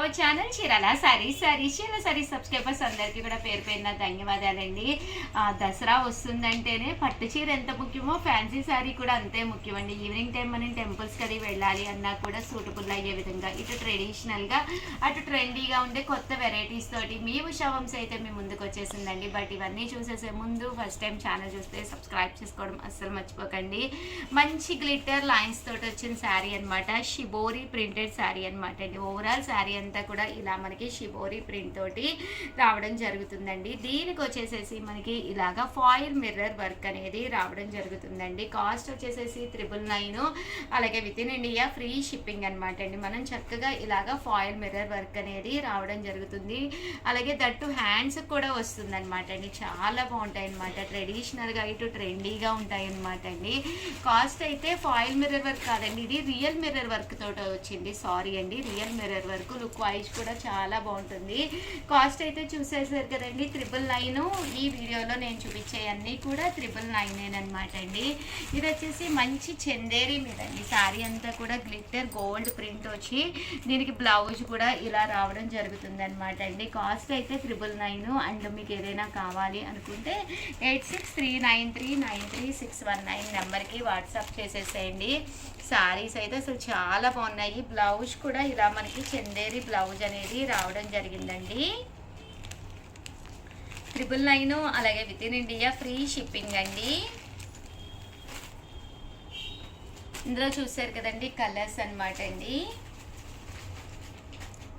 Our channel Chirala saris subscribers అందరికీ కూడా పేరు పేరున ధన్యవాదాలండి. దసరా వస్తుందంటేనే పట్టు చీర ఎంత ముఖ్యమో ఫ్యాన్సీ శారీ కూడా అంతే ముఖ్యమండి. ఈవినింగ్ టైం మనం టెంపుల్స్కి అది వెళ్ళాలి అన్నా కూడా సూటబుల్ అయ్యే విధంగా ఇటు ట్రెడిషనల్గా అటు ట్రెండీగా ఉండే కొత్త వెరైటీస్ తోటి మీ ఉషా వంశీ అయితే మీ ముందుకు వచ్చేసిందండి. బట్ ఇవన్నీ చూసేసే ముందు ఫస్ట్ టైం ఛానల్ చూస్తే సబ్స్క్రైబ్ చేసుకోవడం అస్సలు మర్చిపోకండి. మంచి గ్లిటర్ లైన్స్ తోటి వచ్చిన శారీ అనమాట, షిబోరి ప్రింటెడ్ శారీ అనమాట అండి. ఓవరాల్ శారీ అంతా కూడా ఇలా మనకి షిబోరి ప్రింట్ తోటి రావడం జరుగుతుందండి. దీనికి వచ్చేసేసి మనకి ఇలాగా ఫాయిల్ మిర్రర్ వర్క్ అనేది రావడం జరుగుతుందండి. కాస్ట్ వచ్చేసేసి 999, అలాగే within India free shipping అనమాట అండి. మనం చక్కగా ఇలాగా ఫాయిల్ మిర్రర్ వర్క్ అనేది రావడం జరుగుతుంది. అలాగే దట్టు హ్యాండ్స్ కూడా వస్తుంది అనమాట అండి. చాలా బాగుంటాయి అనమాట, ట్రెడిషనల్గా ఇటు ట్రెండీగా ఉంటాయి అనమాట అండి. కాస్ట్ అయితే ఫాయిల్ మిర్రర్ వర్క్ కాదండి, ఇది రియల్ మిర్రర్ వర్క్ తోట వచ్చింది. సారీ అండి, real mirror work. Look wise కూడా చాలా బాగుంటుంది. కాస్ట్ అయితే చూసేసారు కదండి, 999. ఈ వీడియోలో నేను చూపించే అన్నీ కూడా 999 అనమాట అండి. ఇది వచ్చేసి మంచి చందేరి మీద అండి. శారీ అంతా కూడా గ్లిట్టర్ గోల్డ్ ప్రింట్ వచ్చి దీనికి బ్లౌజ్ కూడా ఇలా రావడం జరుగుతుంది అనమాట అండి. కాస్ట్ అయితే 999. అండ్ మీకు ఏదైనా కావాలి అనుకుంటే 8639393619 నెంబర్కి వాట్సాప్ చేసేసేయండి. శారీస్ అయితే అసలు చాలా బాగున్నాయి. బ్లౌజ్ కూడా ఇలా మనకి చందేరి బ్లౌజ్ అనేది రావడం జరిగిందండి. 999, అలాగే within India free shipping అండి. ఇందులో చూసారు కదండి కలర్స్ అనమాట అండి.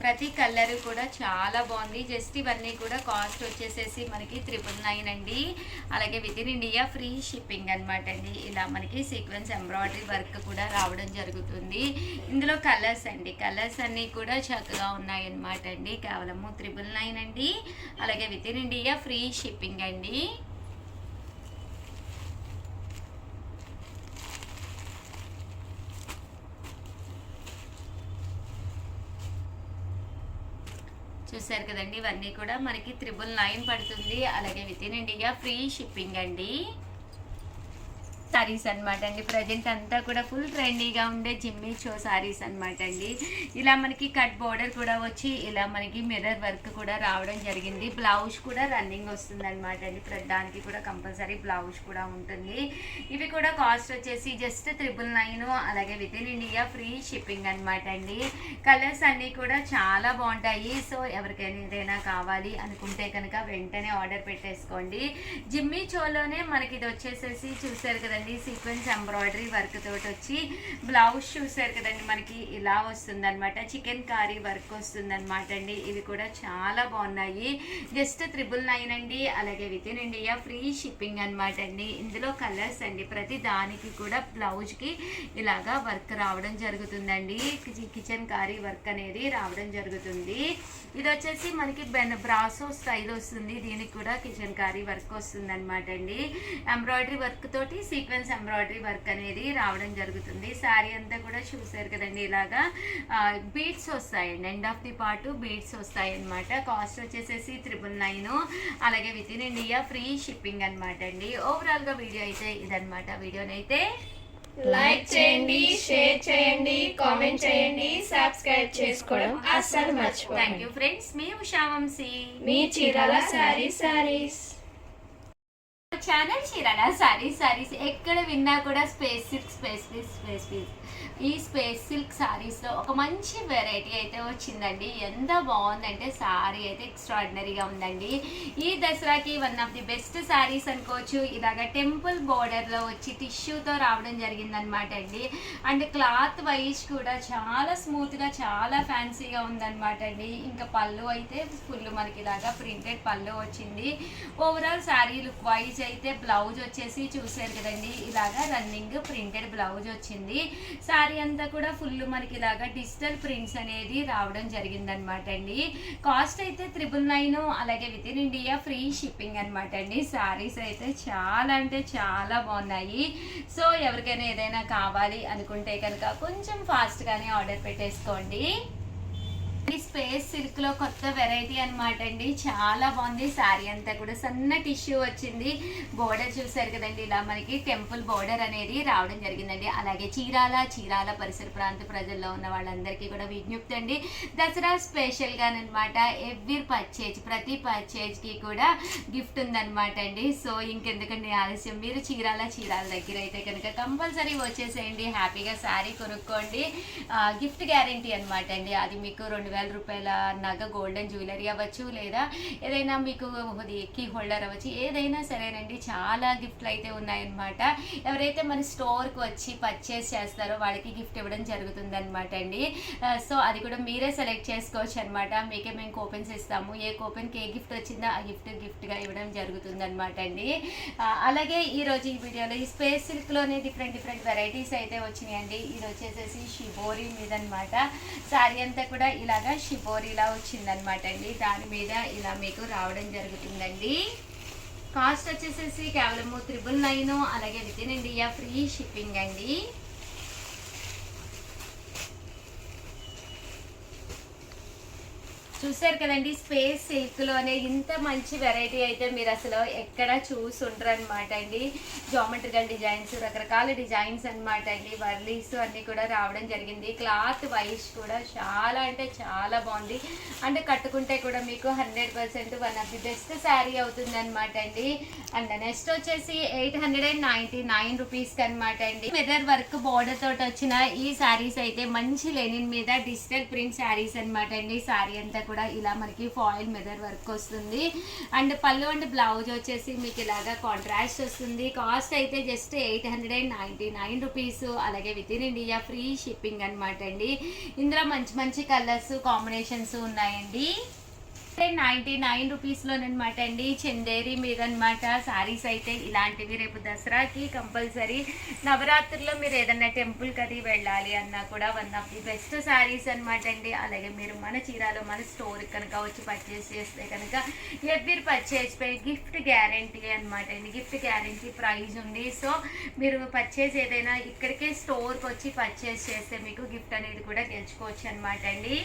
ప్రతి కలర్ కూడా చాలా బాగుంది. జస్ట్ ఇవన్నీ కూడా కాస్ట్ వచ్చేసేసి మనకి 999 అండి. అలాగే within India free shipping అనమాట అండి. ఇలా మనకి సీక్వెన్స్ ఎంబ్రాయిడరీ వర్క్ కూడా రావడం జరుగుతుంది. ఇందులో కలర్స్ అండి, కలర్స్ అన్నీ కూడా చక్కగా ఉన్నాయన్నమాట అండి. కేవలము 999 అండి. అలాగే within India free shipping అండి. చూసారు కదండి, ఇవన్నీ కూడా మనకి 999 పడుతుంది. అలాగే within India free shipping అండి. సారీస్ అనమాట అండి. ప్రజెంట్ అంతా కూడా ఫుల్ ట్రెండీగా ఉండే జిమ్మి చో సారీస్ అనమాట అండి. ఇలా మనకి కట్ బోర్డర్ కూడా వచ్చి ఇలా మనకి మిర్రర్ వర్క్ కూడా రావడం జరిగింది. బ్లౌజ్ కూడా రన్నింగ్ వస్తుంది అనమాట అండి. దానికి కూడా కంపల్సరీ బ్లౌజ్ కూడా ఉంటుంది. ఇవి కూడా కాస్ట్ వచ్చేసి జస్ట్ 999, అలాగే within India free shipping అనమాట అండి. కలర్స్ అన్నీ కూడా చాలా బాగుంటాయి. సో ఎవరికైనా ఏదైనా కావాలి అనుకుంటే కనుక వెంటనే ఆర్డర్ పెట్టేసుకోండి. జిమ్మి చోలోనే మనకి ఇది వచ్చేసేసి చూసారు కదా సీక్వెన్స్ ఎంబ్రాయిడరీ వర్క్ తోటి వచ్చి బ్లౌజ్ చూసారు కదండి మనకి ఇలా వస్తుంది అనమాట. చికెన్ కారీ వర్క్ వస్తుంది అనమాట అండి. ఇవి కూడా చాలా బాగున్నాయి. జస్ట్ 999 అండి. అలాగే within India free shipping అనమాట అండి. ఇందులో కలర్స్ అండి, ప్రతి దానికి కూడా బ్లౌజ్కి ఇలాగా వర్క్ రావడం జరుగుతుందండి. కిచెన్ కారీ వర్క్ అనేది రావడం జరుగుతుంది. ఇది వచ్చేసి మనకి బ్రాసో స్టైల్ వస్తుంది. దీనికి కూడా కిచెన్ కారీ వర్క్ వస్తుంది అనమాట అండి. ఎంబ్రాయిడరీ వర్క్ తోటి సీక్వెన్స్ ఎంబ్రాయిడరీ వర్క్ అనేది రావడం జరుగుతుంది. శారీ అంతా కూడా చూసారు కదండి, ఇలాగా బీడ్స్ వస్తాయండి. End of the part beads వస్తాయి అనమాట. కాస్ట్ వచ్చేసేసి 999, అలాగే within India free shipping అనమాట అండి. ఓవరాల్ గా వీడియో అయితే ఇదనమాట. వీడియోనైతే లైక్ చేయండి, షేర్ చేయండి, కామెంట్ చేయండి, సబ్స్క్రైబ్ చేసుకోవడం అస్సలు మర్చిపోకండి. Thank you friends. మీ ఉషా వంశీ, మీ చీరాల సారీస్ ఛానల్ చీరాల సారీస్. ఎక్కడ విన్నా కూడా స్పేస్ సిల్క్ ఈ స్పేస్ సిల్క్ సారీస్లో ఒక మంచి వెరైటీ అయితే వచ్చిందండి. ఎంత బాగుందంటే సారీ అయితే ఎక్స్ట్రాడినరీగా ఉందండి. ఈ దసరాకి one of the best saris అనుకోవచ్చు. ఇలాగ టెంపుల్ బోర్డర్లో వచ్చి టిష్యూతో రావడం జరిగిందనమాట అండి. అండ్ క్లాత్ వైజ్ కూడా చాలా స్మూత్గా చాలా ఫ్యాన్సీగా ఉందన్నమాట అండి. ఇంకా పళ్ళు అయితే ఫుల్ మనకి ఇలాగా ప్రింటెడ్ పళ్ళు వచ్చింది. ఓవరాల్ శారీ లుక్ వైజ్ అయితే బ్లౌజ్ వచ్చేసి చూసారు కదండి, ఇలాగా రన్నింగ్ ప్రింటెడ్ బ్లౌజ్ వచ్చింది. శారీ అంతా కూడా ఫుల్ మనకి ఇలాగా డిజిటల్ ప్రింట్స్ అనేది రావడం జరిగిందనమాట అండి. కాస్ట్ అయితే 999, అలాగే within India free shipping అనమాట అండి. శారీస్ అయితే చాలా అంటే చాలా బాగున్నాయి. సో ఎవరికైనా ఏదైనా కావాలి అనుకుంటే కనుక కొంచెం ఫాస్ట్గానే ఆర్డర్ పెట్టేసుకోండి. స్పేస్ సిల్క్ లో కొత్త వెరైటీ అన్నమాట అండి. చాలా బాగుంది. శారీ అంతా కూడా సన్న టిష్యూ వచ్చింది. బోర్డర్ చూసారు కదండి, ఇలా మనకి టెంపుల్ బోర్డర్ అనేది రావడం జరిగిందండి. అలాగే చీరాల పరిసర ప్రాంత ప్రజల్లో ఉన్న వాళ్ళందరికీ కూడా విజ్ఞప్తి అండి, దసరా స్పెషల్ గానమాట ఎవ్రీ పర్చేజ్, ప్రతి పర్చేజ్ కి కూడా గిఫ్ట్ ఉందన్నమాట అండి. సో ఇంకెందుకండి ఆలస్యం, మీరు చీరాల దగ్గర అయితే కనుక కంపల్సరీ వచ్చేసేయండి, హ్యాపీగా శారీ కొనుక్కోండి. గిఫ్ట్ గ్యారంటీ అనమాట అండి. అది మీకు 2000 రూపాయల నగ గోల్డెన్ జ్యువెలరీ అవ్వచ్చు, లేదా ఏదైనా మీకు కీ హోల్డర్ అవ్వచ్చు, ఏదైనా సరేనండి. చాలా గిఫ్ట్లు అయితే ఉన్నాయన్నమాట. ఎవరైతే మన స్టోర్కి వచ్చి పర్చేస్ చేస్తారో వాళ్ళకి గిఫ్ట్ ఇవ్వడం జరుగుతుంది అనమాట అండి. సో అది కూడా మీరే సెలెక్ట్ చేసుకోవచ్చు అనమాట. మీకే మేము కూపన్స్ ఇస్తాము. ఏ కూపన్కి ఏ గిఫ్ట్ వచ్చిందో ఆ గిఫ్ట్గా ఇవ్వడం జరుగుతుంది అనమాట అండి. అలాగే ఈరోజు ఈ వీడియోలో ఈ స్పేస్ సిల్క్లోనే డిఫరెంట్ వెరైటీస్ అయితే వచ్చినాయండి. ఇది వచ్చేసేసి షిబోరి మీద అనమాట. శారీ అంతా కూడా ఇలాగా షిబోరిలా వచ్చిందనమాట అండి. దాని మీద ఇలా మీకు రావడం జరుగుతుందండి. కాస్ట్ వచ్చేసేసి కేవలం 999, అలాగే within India free shipping అండి. చూసారు కదండి, స్పేస్ సిల్క్లోనే ఇంత మంచి వెరైటీ అయితే మీరు అసలు ఎక్కడ చూసుంటారు అనమాట అండి. జామెట్రికల్ డిజైన్స్, రకరకాల డిజైన్స్ అనమాట అండి. వర్లీస్ అన్నీ కూడా రావడం జరిగింది. క్లాత్ వైజ్ కూడా చాలా అంటే చాలా బాగుంది. అంటే కట్టుకుంటే కూడా మీకు 100% one of the best sari అవుతుంది అనమాట అండి. అండ్ నెక్స్ట్ వచ్చేసి 899 రూపీస్కి అనమాట అండి. మిర్రర్ వర్క్ బోర్డర్ తోటి వచ్చిన ఈ శారీస్ అయితే మంచి లెనిన్ మీద డిజిటల్ ప్రింట్ శారీస్ అనమాట అండి. శారీ అంతా కూడా ఇలా మనకి ఫాయిల్ మిర్రర్ వర్క్ వస్తుంది. అండ్ పళ్ళు అండ్ బ్లౌజ్ వచ్చేసి మీకు ఇలాగా కాంట్రాస్ట్ వస్తుంది. కాస్ట్ అయితే జస్ట్ 899 రూపీస్, అలాగే within India free shipping అనమాట అండి. ఇందులో మంచి కలర్స్ కాంబినేషన్స్ ఉన్నాయండి. 99 రూపీస్లోనమాట అండి. చందేరి మీద అనమాట శారీస్ అయితే ఇలాంటివి. రేపు దసరాకి కంపల్సరీ, నవరాత్రుల్లో మీరు ఏదన్నా టెంపుల్కి అది వెళ్ళాలి అన్నా కూడా one of the best saris అనమాట అండి. అలాగే మీరు మన చీరాలో మన స్టోర్కి కనుక వచ్చి పర్చేస్ చేస్తే కనుక ఎవ్రీ పర్చేజ్ పై గిఫ్ట్ గ్యారంటీ అనమాట అండి. గిఫ్ట్ గ్యారంటీ ప్రైజ్ ఉంది. సో మీరు పర్చేజ్ ఏదైనా ఇక్కడికే స్టోర్కి వచ్చి పర్చేస్ చేస్తే మీకు గిఫ్ట్ అనేది కూడా తెచ్చుకోవచ్చు అనమాట అండి.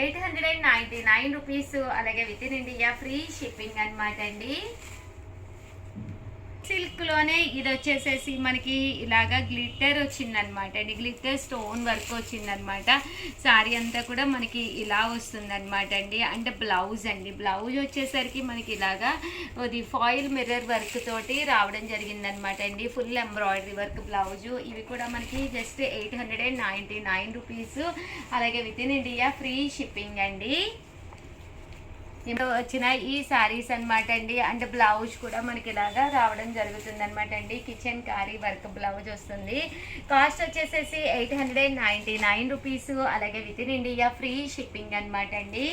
899 రూపీస్, అలాగే within India free shipping అనమాట అండి. సిల్క్లోనే ఇది వచ్చేసేసి మనకి ఇలాగా గ్లిట్టర్ వచ్చిందనమాట అండి. గ్లిట్టర్ స్టోన్ వర్క్ వచ్చిందనమాట. శారీ అంతా కూడా మనకి ఇలా వస్తుందన్నమాట అండి. అంటే బ్లౌజ్ అండి, బ్లౌజ్ వచ్చేసరికి మనకి ఇలాగా అది ఫాయిల్ మిర్రర్ వర్క్ తోటి రావడం జరిగిందనమాట అండి. Full embroidery work blouse. ఇవి కూడా మనకి జస్ట్ 899 రూపీస్, అలాగే within India free shipping అండి. వచ్చిన ఈ శారీస్ అనమాట అండి. అండ్ బ్లౌజ్ కూడా మనకి ఇలాగా రావడం జరుగుతుంది అనమాట అండి. కిచెన్ కారీ వర్క్ బ్లౌజ్ వస్తుంది. కాస్ట్ వచ్చేసేసి 899 రూపీస్, అలాగే within India free shipping అనమాట అండి.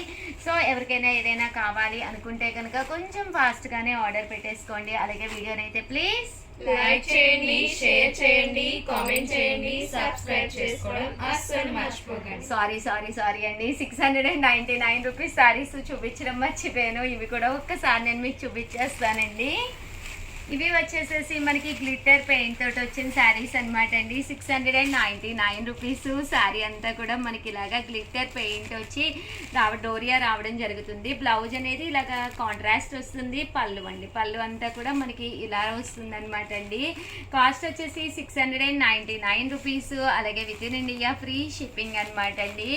సో ఎవరికైనా ఏదైనా కావాలి అనుకుంటే కనుక కొంచెం ఫాస్ట్గానే ఆర్డర్ పెట్టేసుకోండి. అలాగే వీడియోనైతే ప్లీజ్ లైక్ చేయండి, షేర్ చేయండి, కామెంట్ చేయండి, సబ్స్క్రైబ్ చేసుకోవడం అస్సలు మర్చిపోకండి. సారీ అండి. 699 రూపీస్ శారీస్ చూపించడం మర్చిపోయాను. ఇవి కూడా ఒక్కసారి నేను మీకు చూపించేస్తానండి. ఇవి వచ్చేసేసి మనకి గ్లిట్టర్ పెయింట్ తోటి వచ్చిన శారీస్ అనమాట అండి. 699 రూపీస్. శారీ అంతా కూడా మనకి ఇలాగా గ్లిట్టర్ పెయింట్ వచ్చి డోరియా రావడం జరుగుతుంది. బ్లౌజ్ అనేది ఇలాగా కాంట్రాస్ట్ వస్తుంది. పళ్ళు అండి, పళ్ళు అంతా కూడా మనకి ఇలా వస్తుంది అనమాట అండి. కాస్ట్ వచ్చేసి 699 రూపీస్, అలాగే within India free shipping అనమాట అండి.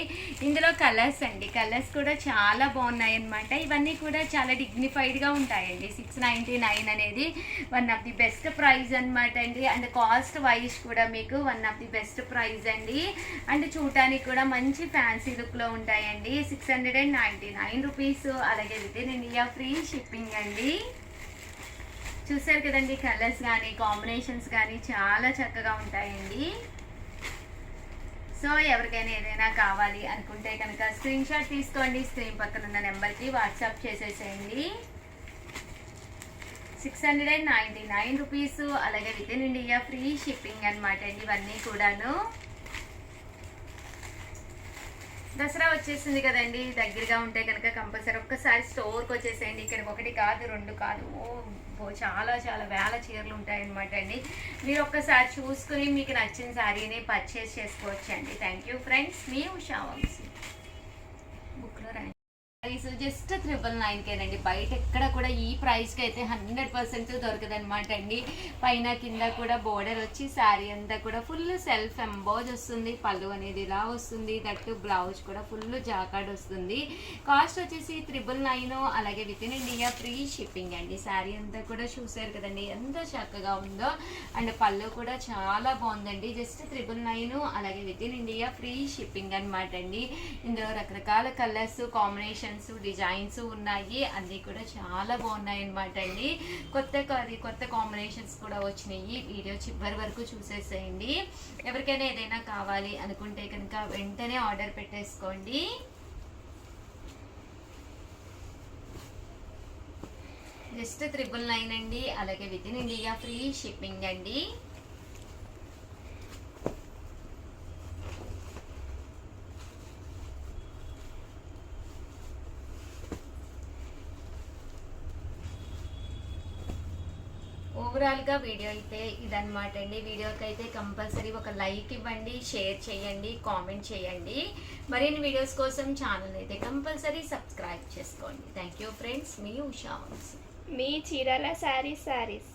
ఇందులో కలర్స్ అండి, కలర్స్ కూడా చాలా బాగున్నాయి అనమాట. ఇవన్నీ కూడా చాలా డిగ్నిఫైడ్గా ఉంటాయండి. 699 అనేది one of the best price అనమాట అండి. అండ్ కాస్ట్ వైజ్ కూడా మీకు one of the best price అండి. అండ్ చూడటానికి కూడా మంచి ఫ్యాన్సీ లుక్లో ఉంటాయండి. 699 రూపీస్, అలాగే within India free shipping అండి. చూసారు కదండి, కలర్స్ కానీ కాంబినేషన్స్ కానీ చాలా చక్కగా ఉంటాయండి. సో ఎవరికైనా ఏదైనా కావాలి అనుకుంటే కనుక స్క్రీన్ షాట్ తీసుకోండి. స్క్రీన్ పక్కన ఉన్న నెంబర్కి వాట్సాప్ చేసేసేయండి. 699 రూపీస్, అలాగే within India free shipping అనమాట అండి. ఇవన్నీ కూడాను దసరా వచ్చేసింది కదండి. దగ్గరగా ఉంటే కనుక కంపల్సరీ ఒక్కసారి స్టోర్కి వచ్చేసేయండి. ఇక్కడ 1 కాదు 2 కాదు, చాలా వేల చీరలు ఉంటాయన్నమాట అండి. మీరు ఒక్కసారి చూసుకుని మీకు నచ్చిన శారీని పర్చేస్ చేసుకోవచ్చు అండి. థ్యాంక్ యూ ఫ్రెండ్స్, మీ ఉషా వంశీ. బుక్లో రాయి ప్రైస్ జస్ట్ 999 బయట ఎక్కడ కూడా ఈ ప్రైస్కి అయితే 100% దొరకదనమాట అండి. పైన కింద కూడా బోర్డర్ వచ్చి శారీ అంతా కూడా ఫుల్ సెల్ఫ్ ఎంబోజ్ వస్తుంది. పళ్ళు అనేది ఇలా వస్తుంది. దట్టు బ్లౌజ్ కూడా ఫుల్ జాకార్డ్ వస్తుంది. కాస్ట్ వచ్చేసి 999. అలాగే within India free shipping అండి. శారీ అంతా కూడా చూసారు కదండి ఎంత చక్కగా ఉందో. అండ్ పళ్ళు కూడా చాలా బాగుందండి. జస్ట్ 999. అలాగే within India free shipping అనమాట అండి. ఇందులో రకరకాల కలర్స్ కాంబినేషన్ డిజైన్స్ ఉన్నాయి. అన్నీ కూడా చాలా బాగున్నాయి అనమాట అండి. కొత్త కాంబినేషన్స్ కూడా వచ్చినాయి. వీడియో చివరి వరకు చూసేసేయండి. ఎవరికైనా ఏదైనా కావాలి అనుకుంటే కనుక వెంటనే ఆర్డర్ పెట్టేసుకోండి. జస్ట్ 999 అండి. అలాగే within India free shipping అండి. ఓవరాల్గా వీడియో అయితే ఇదన్నమాట అండి. వీడియోకి అయితే కంపల్సరీ ఒక లైక్ ఇవ్వండి, షేర్ చేయండి, కామెంట్ చేయండి. మరిన్ని వీడియోస్ కోసం ఛానల్ అయితే కంపల్సరీ సబ్స్క్రైబ్ చేసుకోండి. Thank you friends. మీ ఉషా మీ చీరాల శారీస్.